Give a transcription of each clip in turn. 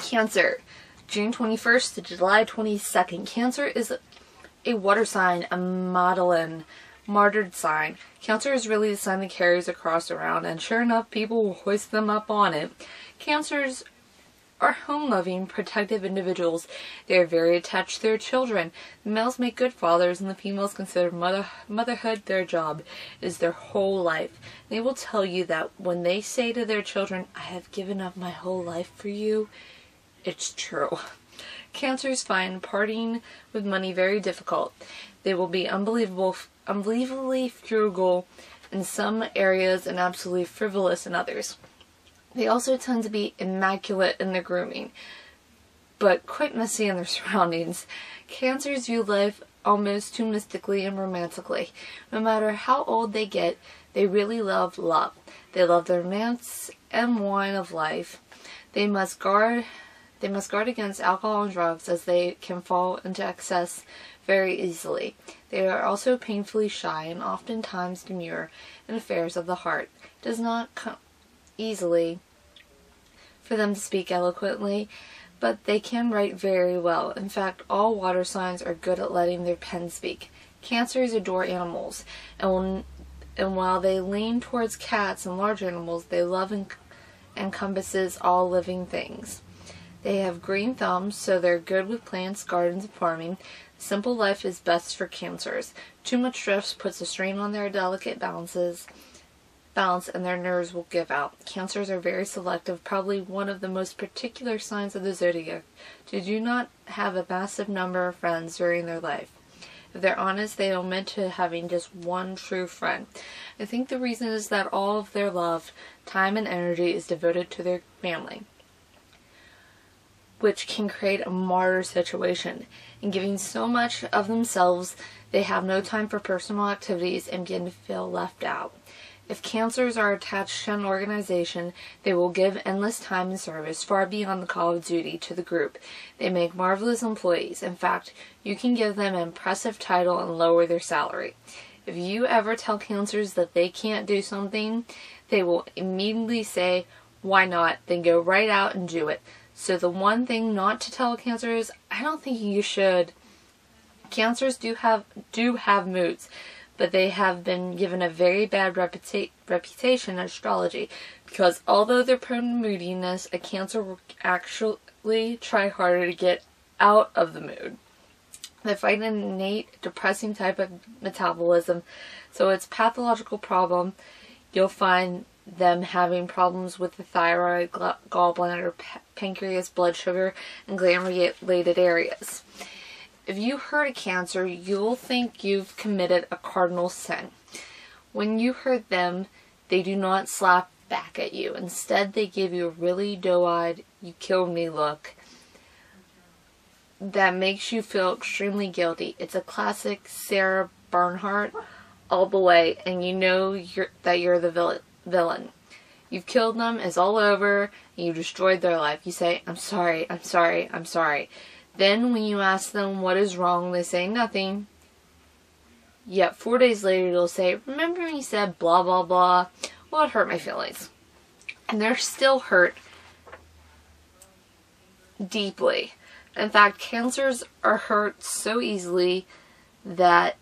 Cancer, June 21st to July 22nd. Cancer is a water sign, a martyred sign. Cancer is really the sign that carries a cross around, and sure enough, people will hoist them up on it. Cancers are home-loving, protective individuals. They are very attached to their children. The males make good fathers, and the females consider motherhood their job. It is their whole life. They will tell you that when they say to their children, "I have given up my whole life for you," it's true. Cancers find parting with money very difficult. They will be unbelievably frugal in some areas and absolutely frivolous in others. They also tend to be immaculate in their grooming, but quite messy in their surroundings. Cancers view life almost too mystically and romantically. No matter how old they get, they really love love. They love the romance and wine of life. They must guard against alcohol and drugs, as they can fall into excess very easily. They are also painfully shy and oftentimes demure in affairs of the heart. It does not come easily for them to speak eloquently, but they can write very well. In fact, all water signs are good at letting their pen speak. Cancers adore animals, and while they lean towards cats and large animals, they love encompasses all living things. They have green thumbs, so they're good with plants, gardens, and farming. Simple life is best for cancers. Too much stress puts a strain on their delicate balance, and their nerves will give out. Cancers are very selective, probably one of the most particular signs of the zodiac. They do not have a massive number of friends during their life. If they're honest, they admit to having just one true friend. I think the reason is that all of their love, time, and energy is devoted to their family, which can create a martyr situation. In giving so much of themselves, they have no time for personal activities and begin to feel left out. If cancers are attached to an organization, they will give endless time and service, far beyond the call of duty, to the group. They make marvelous employees. In fact, you can give them an impressive title and lower their salary. If you ever tell cancers that they can't do something, they will immediately say, "Why not?" Then go right out and do it. So the one thing not to tell a Cancer is, I don't think you should. Cancers do have moods, but they have been given a very bad reputation in astrology, because although they're prone to moodiness, a Cancer will actually try harder to get out of the mood. They fight an innate depressing type of metabolism, so it's a pathological problem. You'll find them having problems with the thyroid, gallbladder, pancreas, blood sugar, and gland-related areas. If you hurt a Cancer, you'll think you've committed a cardinal sin. When you hurt them, they do not slap back at you. Instead, they give you a really doe-eyed, "you killed me" look that makes you feel extremely guilty. It's a classic Sarah Bernhardt all the way, and you know that you're the villain. You've killed them, it's all over, and you destroyed their life. You say, "I'm sorry, I'm sorry, I'm sorry." Then when you ask them what is wrong, they say nothing. Yet 4 days later they'll say, "Remember when you said blah blah blah? Well, it hurt my feelings." And they're still hurt deeply. In fact, Cancers are hurt so easily that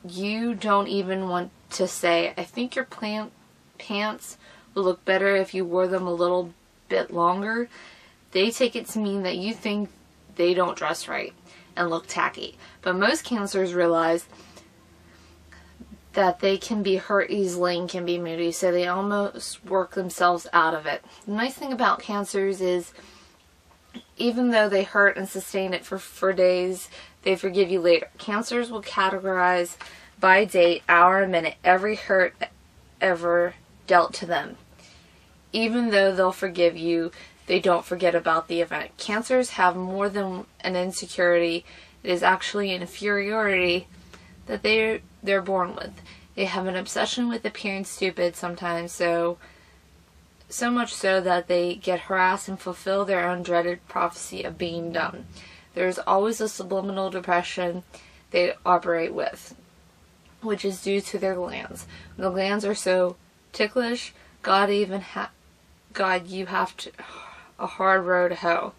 you don't even want to say, "I think your pants would look better if you wore them a little bit longer." They take it to mean that you think they don't dress right and look tacky. But most Cancers realize that they can be hurt easily and can be moody, so they almost work themselves out of it. The nice thing about Cancers is, even though they hurt and sustain it for days, they forgive you later. Cancers will categorize by date, hour, and minute every hurt ever dealt to them. Even though they'll forgive you, they don't forget about the event. Cancers have more than an insecurity. It is actually an inferiority that they're born with. They have an obsession with appearing stupid sometimes, so much so that they get harassed and fulfill their own dreaded prophecy of being dumb. There's always a subliminal depression they operate with, which is due to their glands. When the glands are so ticklish, God, you have to... a hard row to hoe.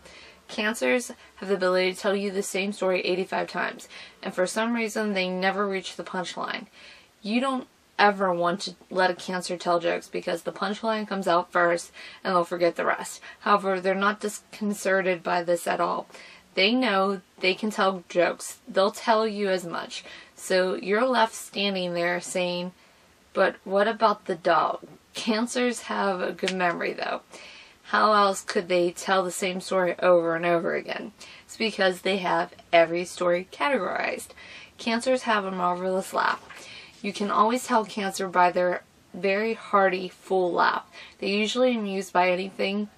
Cancers have the ability to tell you the same story 85 times, and for some reason they never reach the punchline. You don't ever want to let a Cancer tell jokes because the punchline comes out first and they'll forget the rest. However, they're not disconcerted by this at all. They know they can tell jokes. They'll tell you as much. So you're left standing there saying, but what about the dog? Cancers have a good memory though. How else could they tell the same story over and over again? It's because they have every story categorized. Cancers have a marvelous laugh. You can always tell Cancer by their very hearty, full laugh. They're usually amused by anything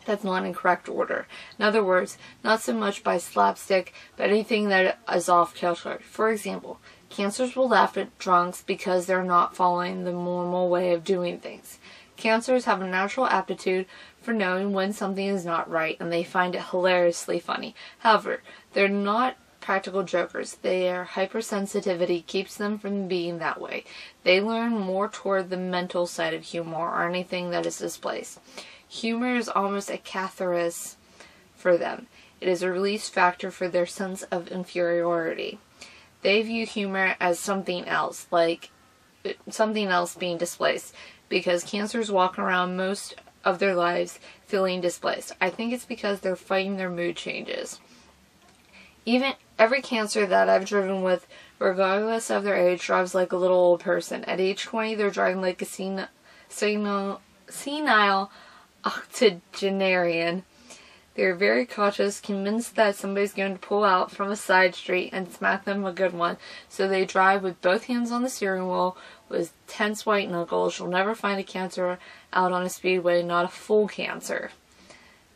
that's not in correct order. In other words, not so much by slapstick, but anything that is off kilter. For example, Cancers will laugh at drunks because they're not following the normal way of doing things. Cancers have a natural aptitude for knowing when something is not right, and they find it hilariously funny. However, they're not practical jokers. Their hypersensitivity keeps them from being that way. They learn more toward the mental side of humor or anything that is displaced. Humor is almost a catharsis for them. It is a release factor for their sense of inferiority. They view humor as something else, like something else being displaced, because Cancers walk around most of their lives feeling displaced. I think it's because they're fighting their mood changes. Even every Cancer that I've driven with, regardless of their age, drives like a little old person. At age 20, they're driving like a senile octogenarian. They're very cautious, convinced that somebody's going to pull out from a side street and smack them a good one, so they drive with both hands on the steering wheel with tense white knuckles. You'll never find a Cancer out on a speedway, not a full Cancer.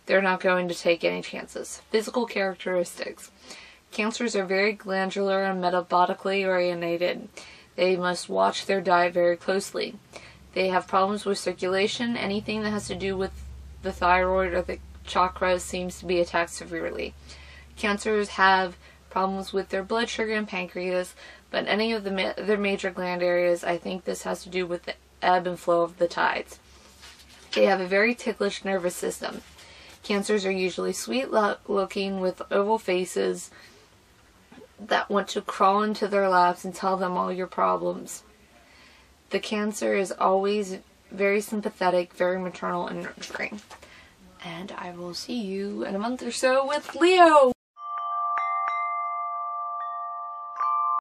They're not going to take any chances. Physical characteristics. Cancers are very glandular and metabolically oriented. They must watch their diet very closely. They have problems with circulation. Anything that has to do with the thyroid or the chakras seems to be attacked severely. Cancers have problems with their blood sugar and pancreas, but any of their major gland areas, I think this has to do with the ebb and flow of the tides. They have a very ticklish nervous system. Cancers are usually sweet-looking with oval faces that want to crawl into their laps and tell them all your problems. The Cancer is always very sympathetic, very maternal and nurturing. And I will see you in a month or so with Leo!